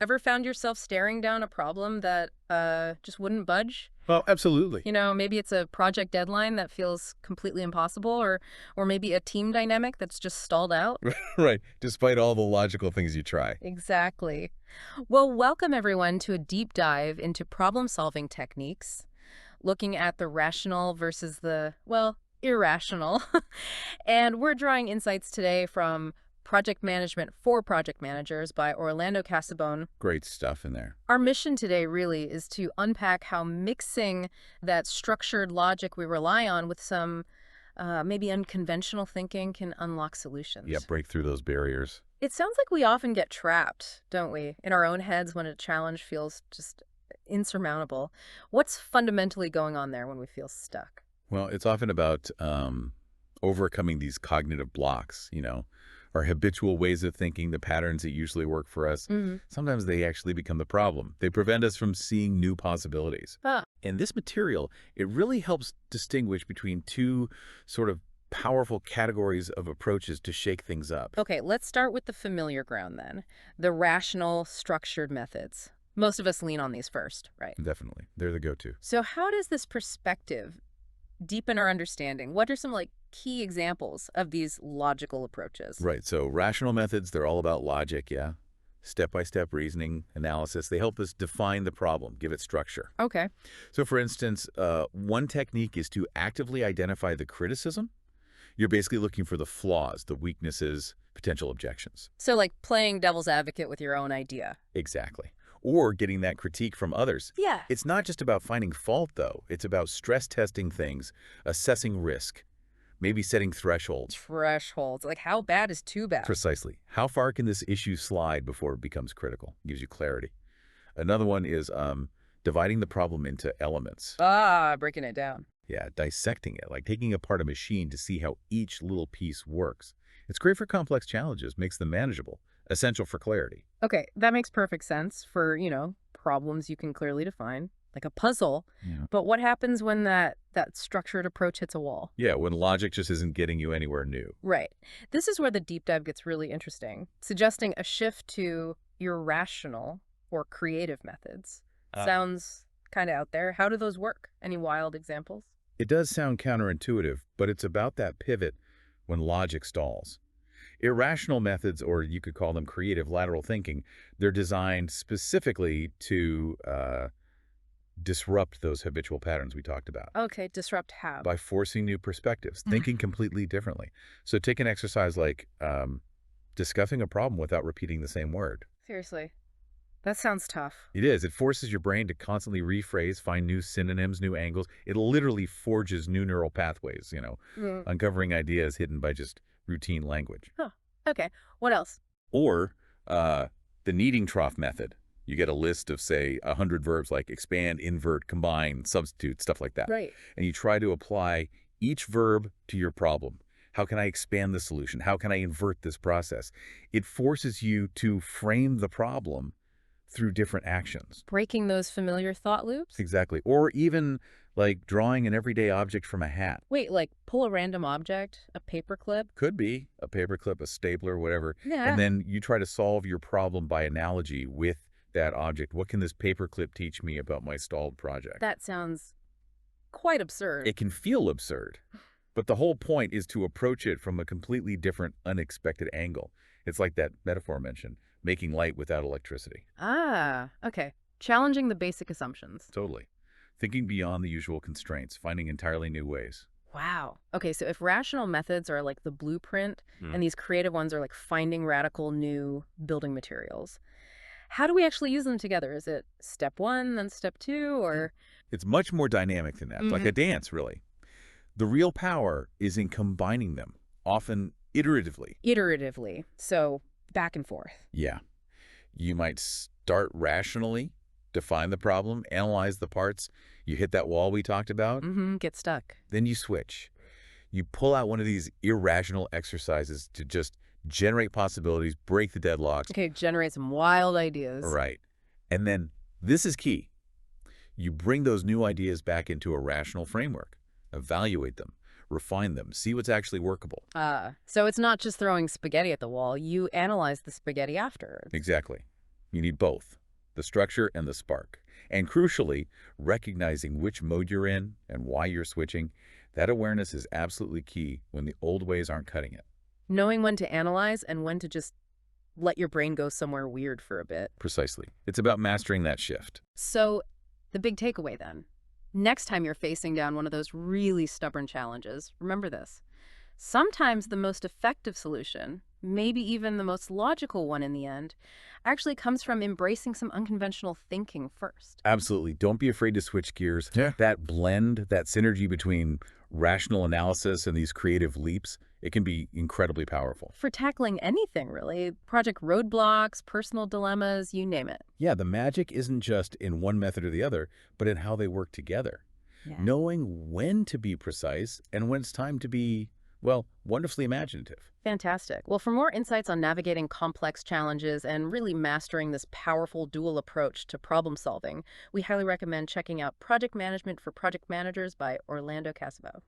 Ever found yourself staring down a problem that just wouldn't budge? Well, absolutely. Maybe it's a project deadline that feels completely impossible, or maybe a team dynamic that's just stalled out. Right. Despite all the logical things you try. Exactly. Well, welcome everyone to a deep dive into problem-solving techniques, looking at the rational versus the, well, irrational. And we're drawing insights today from Project Management for Project Managers by Orlando Casabone. Great stuff in there. Our mission today really is to unpack how mixing that structured logic we rely on with some maybe unconventional thinking can unlock Yeah, solutions. break through those barriers. It sounds like we often get trapped, don't we, in our own heads when a challenge feels just insurmountable. What's fundamentally going on there when we feel stuck? Well, it's often about overcoming these cognitive blocks, our habitual ways of thinking, the patterns that usually work for us. Hmm. Sometimes they actually become the problem. They prevent us from seeing new possibilities. Ah, And this material, it really helps distinguish between two sort of powerful categories of approaches to shake things up. okay, let's start with the familiar ground then. The rational, structured methods. Most of us lean on these first, right? Definitely. They're the go-to. So how does this perspective deepen our understanding? What are some key examples of these logical approaches? Right. So rational methods, they're all about logic, yeah. Step-by-step reasoning, analysis. They help us define the problem, give it structure. Okay. So for instance, one technique is to actively identify the criticism. You're basically looking for the flaws, the weaknesses, potential objections. So like playing devil's advocate with your own idea. Exactly. Or getting that critique from others. Yeah. It's not just about finding fault, though. It's about stress testing things, assessing risk, maybe setting thresholds. Thresholds. Like how bad is too bad? Precisely. How far can this issue slide before it becomes critical? Gives you clarity. Another one is dividing the problem into elements. Ah, breaking it down. Yeah, dissecting it, like taking apart a machine to see how each little piece works. It's great for complex challenges, makes them manageable, essential for clarity. Okay, that makes perfect sense for, problems you can clearly define, like a puzzle. Yeah. But what happens when that structured approach hits a wall? Yeah, when logic just isn't getting you anywhere new. Right. This is where the deep dive gets really interesting, suggesting a shift to irrational or creative methods. Sounds kind of out there. How do those work? Any wild examples? It does sound counterintuitive, but it's about that pivot when logic stalls. Irrational methods, or you could call them creative lateral thinking, they're designed specifically to disrupt those habitual patterns we talked about Okay, disrupt how? by forcing new perspectives, thinking completely differently. So take an exercise like discussing a problem without repeating the same word. Seriously, that sounds tough. It is. It forces your brain to constantly rephrase, find new synonyms, new angles. It literally forges new neural pathways, Mm. uncovering ideas hidden by just routine language. Huh. Okay, what else? Or the kneading trough method. You get a list of, say, 100 verbs like expand, invert, combine, substitute, stuff like that. Right. And you try to apply each verb to your problem. How can I expand the solution? How can I invert this process? It forces you to frame the problem through different actions. Breaking those familiar thought loops? Exactly. Or even like drawing an everyday object from a hat. Wait, like pull a random object, a paperclip? Could be a paperclip, a stapler, whatever. Yeah. And then you try to solve your problem by analogy with that object. What can this paperclip teach me about my stalled project? That sounds quite absurd. It can feel absurd, but the whole point is to approach it from a completely different, unexpected angle. It's like that metaphor mentioned, making light without electricity. Ah, okay. Challenging the basic assumptions. Totally. Thinking beyond the usual constraints, finding entirely new ways. Wow. Okay, so if rational methods are like the blueprint and these creative ones are like finding radical new building materials, how do we actually use them together? Is it step one, then step two, or? It's much more dynamic than that, like a dance, really. The real power is in combining them, often iteratively. Iteratively. So back and forth. Yeah. You might start rationally, define the problem, analyze the parts. You hit that wall we talked about. Mm-hmm. Get stuck. Then you switch. You pull out one of these irrational exercises to just generate possibilities, break the deadlocks. Okay, generate some wild ideas. Right. And then this is key. You bring those new ideas back into a rational framework, evaluate them, refine them, see what's actually workable. So it's not just throwing spaghetti at the wall. You analyze the spaghetti after. Exactly. You need both, the structure and the spark. And crucially, recognizing which mode you're in and why you're switching, that awareness is absolutely key when the old ways aren't cutting it. Knowing when to analyze and when to just let your brain go somewhere weird for a bit. Precisely. It's about mastering that shift. So, the big takeaway then. Next time you're facing down one of those really stubborn challenges, remember this. Sometimes the most effective solution, maybe even the most logical one in the end, actually comes from embracing some unconventional thinking first. Absolutely. Don't be afraid to switch gears. Yeah. That blend, that synergy between rational analysis and these creative leaps, it can be incredibly powerful. For tackling anything, really. Project roadblocks, personal dilemmas, you name it. Yeah, the magic isn't just in one method or the other, but in how they work together. Yeah. Knowing when to be precise and when it's time to be, well, wonderfully imaginative. Fantastic. Well, for more insights on navigating complex challenges and really mastering this powerful dual approach to problem solving, we highly recommend checking out Project Management for Project Managers by Orlando Casavo.